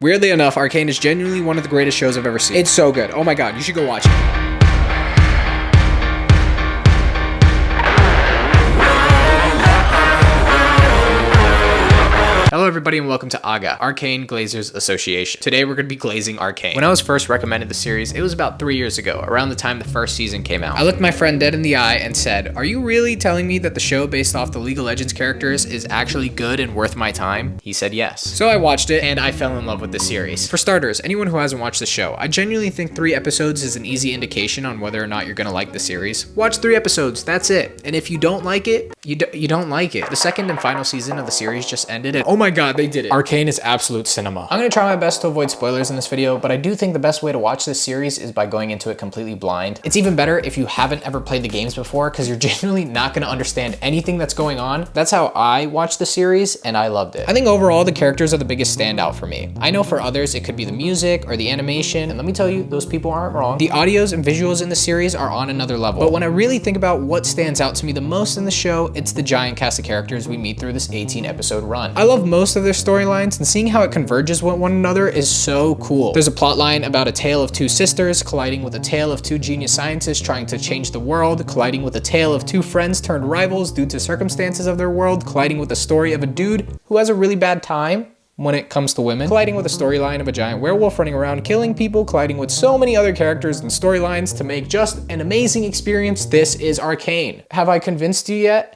Weirdly enough, Arcane is genuinely one of the greatest shows I've ever seen. It's so good. Oh my god, you should go watch it. Hello everybody and welcome to AGA, Arcane Glazers Association. Today we're going to be glazing Arcane. When I was first recommended the series, it was about 3 years ago, around the time the first season came out. I looked my friend dead in the eye and said, "Are you really telling me that the show based off the League of Legends characters is actually good and worth my time?" He said yes. So I watched it and I fell in love with the series. For starters, anyone who hasn't watched the show, I genuinely think 3 episodes is an easy indication on whether or not you're going to like the series. Watch 3 episodes, that's it. And if you don't like it, you don't like it. The second and final season of the series just ended and oh my god, they did it. Arcane is absolute cinema. I'm gonna try my best to avoid spoilers in this video, but I do think the best way to watch this series is by going into it completely blind. It's even better if you haven't ever played the games before, because you're genuinely not gonna understand anything that's going on. That's how I watched the series, and I loved it. I think overall, the characters are the biggest standout for me. I know for others, it could be the music or the animation, and let me tell you, those people aren't wrong. The audios and visuals in the series are on another level. But when I really think about what stands out to me the most in the show, it's the giant cast of characters we meet through this 18-episode run. I love most of their storylines, and seeing how it converges with one another is so cool. There's a plot line about a tale of 2 sisters colliding with a tale of 2 genius scientists trying to change the world, colliding with a tale of 2 friends turned rivals due to circumstances of their world, colliding with the story of a dude who has a really bad time when it comes to women, colliding with a storyline of a giant werewolf running around killing people, colliding with so many other characters and storylines to make just an amazing experience. This is Arcane. Have I convinced you yet?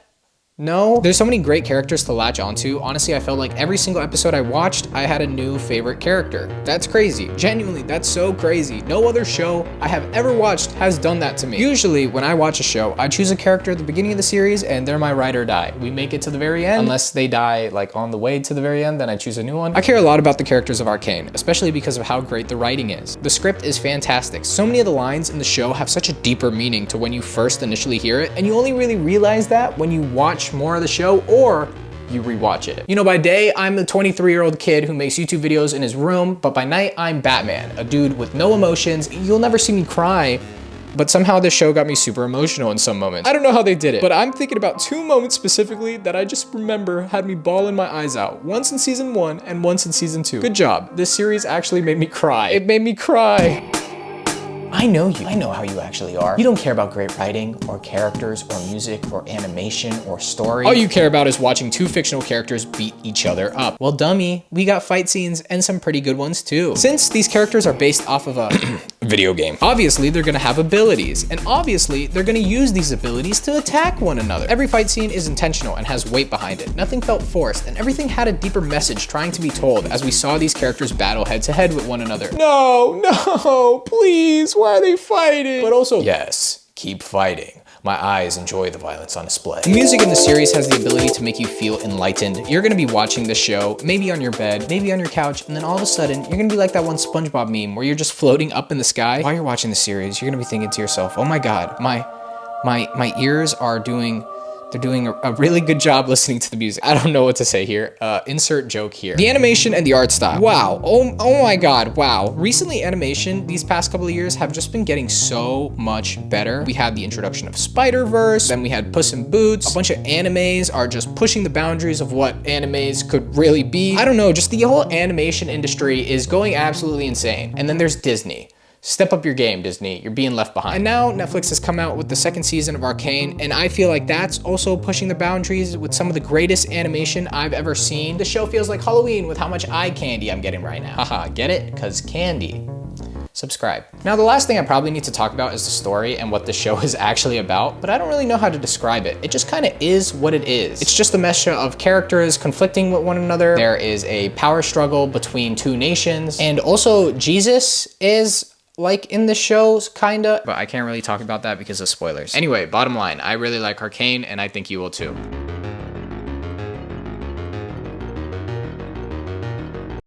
No? There's so many great characters to latch onto. Honestly, I felt like every single episode I watched, I had a new favorite character. That's crazy. Genuinely, that's so crazy. No other show I have ever watched has done that to me. Usually, when I watch a show, I choose a character at the beginning of the series and they're my ride or die. We make it to the very end. Unless they die like on the way to the very end, then I choose a new one. I care a lot about the characters of Arcane, especially because of how great the writing is. The script is fantastic. So many of the lines in the show have such a deeper meaning to when you first initially hear it, and you only really realize that when you watch more of the show or you rewatch it. You know, by day, I'm the 23-year-old kid who makes YouTube videos in his room, but by night, I'm Batman, a dude with no emotions. You'll never see me cry, but somehow this show got me super emotional in some moments. I don't know how they did it, but I'm thinking about 2 moments specifically that I just remember had me bawling my eyes out. Once in season 1 and once in season 2. Good job. This series actually made me cry. It made me cry. I know you. I know how you actually are. You don't care about great writing or characters or music or animation or story. All you care about is watching 2 fictional characters beat each other up. Well, dummy, we got fight scenes and some pretty good ones too. Since these characters are based off of a video game, obviously they're gonna have abilities, and obviously they're gonna use these abilities to attack one another. Every fight scene is intentional and has weight behind it. Nothing felt forced, and everything had a deeper message trying to be told as we saw these characters battle head to head with one another. No, please. Why are they fighting? But also, yes, keep fighting. My eyes enjoy the violence on display. The music in the series has the ability to make you feel enlightened. You're gonna be watching the show, maybe on your bed, maybe on your couch, and then all of a sudden, you're gonna be like that one SpongeBob meme where you're just floating up in the sky. While you're watching the series, you're gonna be thinking to yourself, oh my god, my ears are doing a really good job listening to the music. I don't know what to say here. Insert joke here. The animation and the art style. Wow. Oh my god. Wow. Recently, animation these past couple of years have just been getting so much better. We had the introduction of Spider-Verse, then we had Puss in Boots. A bunch of animes are just pushing the boundaries of what animes could really be. I don't know, just the whole animation industry is going absolutely insane. And then there's Disney. Step up your game, Disney. You're being left behind. And now Netflix has come out with the 2nd season of Arcane, and I feel like that's also pushing the boundaries with some of the greatest animation I've ever seen. The show feels like Halloween with how much eye candy I'm getting right now. Haha, get it? Cause candy. Subscribe. Now, the last thing I probably need to talk about is the story and what the show is actually about, but I don't really know how to describe it. It just kind of is what it is. It's just a meshing of characters conflicting with one another. There is a power struggle between 2 nations, and also Jesus is like in the shows, kinda, but I can't really talk about that because of spoilers. Anyway, bottom line, I really like Arcane, and I think you will too.